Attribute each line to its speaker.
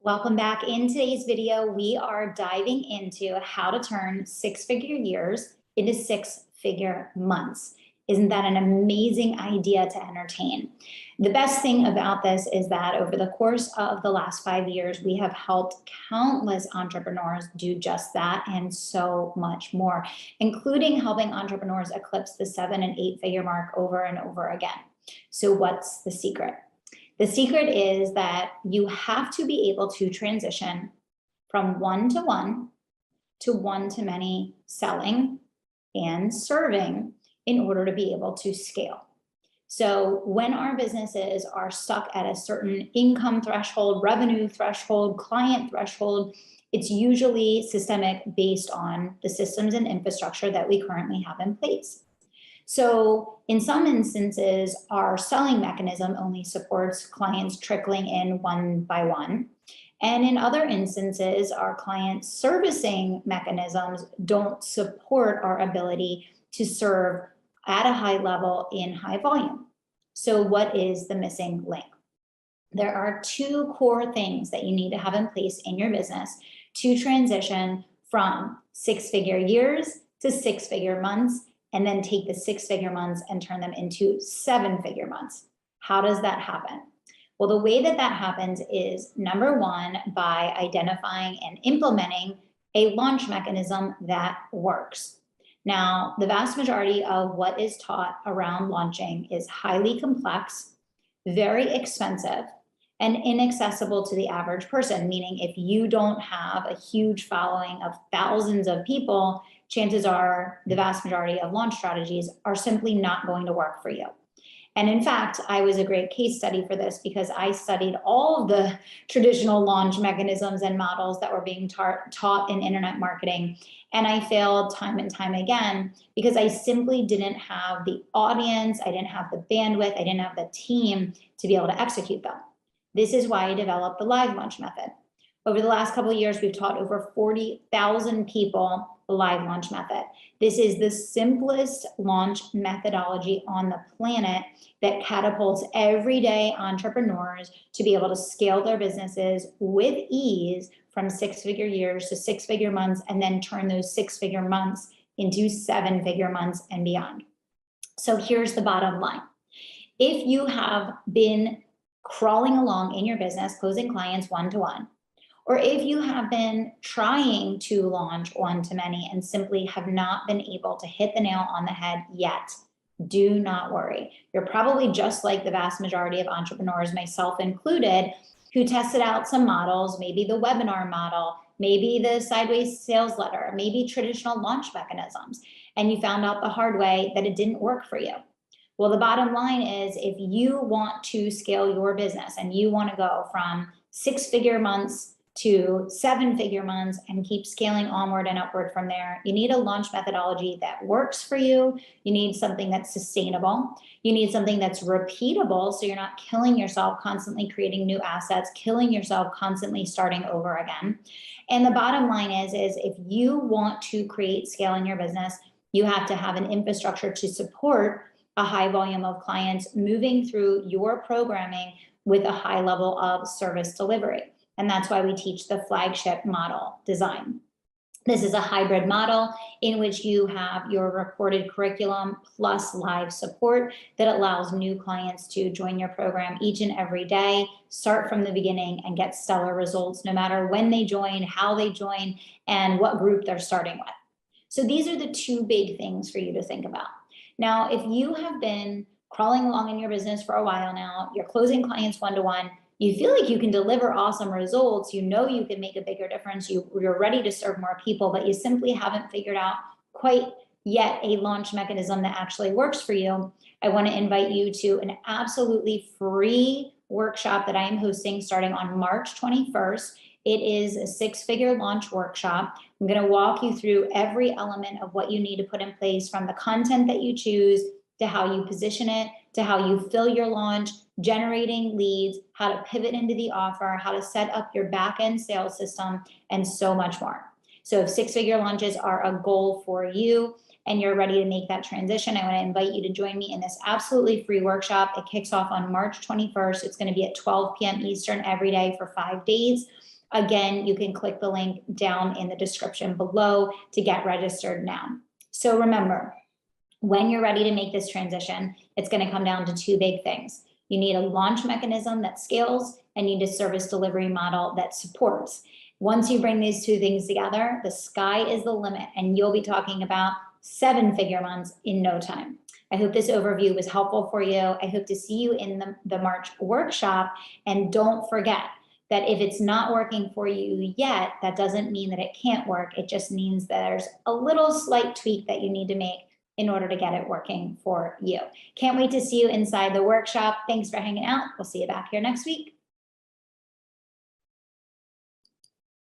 Speaker 1: Welcome back. In today's video, we are diving into how to turn six-figure years into six-figure months. Isn't that an amazing idea to entertain? The best thing about this is that over the course of the last 5 years, we have helped countless entrepreneurs do just that and so much more, including helping entrepreneurs eclipse the 7- and 8-figure mark over and over again. So what's the secret? The secret is that you have to be able to transition from one-to-one to one-to-many selling and serving in order to be able to scale. So when our businesses are stuck at a certain income threshold, revenue threshold, client threshold, it's usually systemic based on the systems and infrastructure that we currently have in place. So in some instances, our selling mechanism only supports clients trickling in one by one. And in other instances, our client servicing mechanisms don't support our ability to serve at a high level in high volume. So what is the missing link? There are two core things that you need to have in place in your business to transition from six-figure years to six-figure months, and then take the six-figure months and turn them into seven-figure months. How does that happen? Well, the way that that happens is, number one, by identifying and implementing a launch mechanism that works. Now, the vast majority of what is taught around launching is highly complex, very expensive, and inaccessible to the average person, meaning if you don't have a huge following of thousands of people, chances are the vast majority of launch strategies are simply not going to work for you. And in fact, I was a great case study for this because I studied all of the traditional launch mechanisms and models that were being taught in internet marketing. And I failed time and time again because I simply didn't have the audience, I didn't have the bandwidth, I didn't have the team to be able to execute them. This is why I developed the live launch method. Over the last couple of years, we've taught over 40,000 people the live launch method. This is the simplest launch methodology on the planet that catapults everyday entrepreneurs to be able to scale their businesses with ease from six-figure years to six-figure months, and then turn those six-figure months into seven-figure months and beyond. So here's the bottom line. If you have been crawling along in your business, closing clients one-to-one, or if you have been trying to launch one-to-many and simply have not been able to hit the nail on the head yet, do not worry. You're probably just like the vast majority of entrepreneurs, myself included, who tested out some models, maybe the webinar model, maybe the sideways sales letter, maybe traditional launch mechanisms, and you found out the hard way that it didn't work for you. Well, the bottom line is, if you want to scale your business and you want to go from six-figure months to seven-figure months and keep scaling onward and upward from there, you need a launch methodology that works for you. You need something that's sustainable. You need something that's repeatable, so you're not killing yourself constantly creating new assets, killing yourself constantly starting over again. And the bottom line is if you want to create scale in your business, you have to have an infrastructure to support a high volume of clients moving through your programming with a high level of service delivery. And that's why we teach the flagship model design. This is a hybrid model in which you have your recorded curriculum plus live support that allows new clients to join your program each and every day, start from the beginning, and get stellar results no matter when they join, how they join, and what group they're starting with. So these are the two big things for you to think about. Now, if you have been crawling along in your business for a while now, you're closing clients one-to-one, you feel like you can deliver awesome results, you know you can make a bigger difference, you're ready to serve more people, but you simply haven't figured out quite yet a launch mechanism that actually works for you, I want to invite you to an absolutely free workshop that I am hosting starting on March 21st. It is a six-figure launch workshop. I'm going to walk you through every element of what you need to put in place, from the content that you choose to how you position it, to how you fill your launch, generating leads, how to pivot into the offer, how to set up your back-end sales system, and so much more. So if six-figure launches are a goal for you, and you're ready to make that transition, I want to invite you to join me in this absolutely free workshop. It kicks off on March 21st. It's going to be at 12 p.m. Eastern every day for 5 days. Again, you can click the link down in the description below to get registered now. So remember, when you're ready to make this transition, it's going to come down to 2 big things. You need a launch mechanism that scales, and you need a service delivery model that supports. Once you bring these 2 things together, the sky is the limit, and you'll be talking about 7-figure months in no time. I hope this overview was helpful for you. I hope to see you in the March workshop. And don't forget that if it's not working for you yet, that doesn't mean that it can't work. It just means there's a little slight tweak that you need to make in order to get it working for you. Can't wait to see you inside the workshop. Thanks for hanging out. We'll see you back here next week.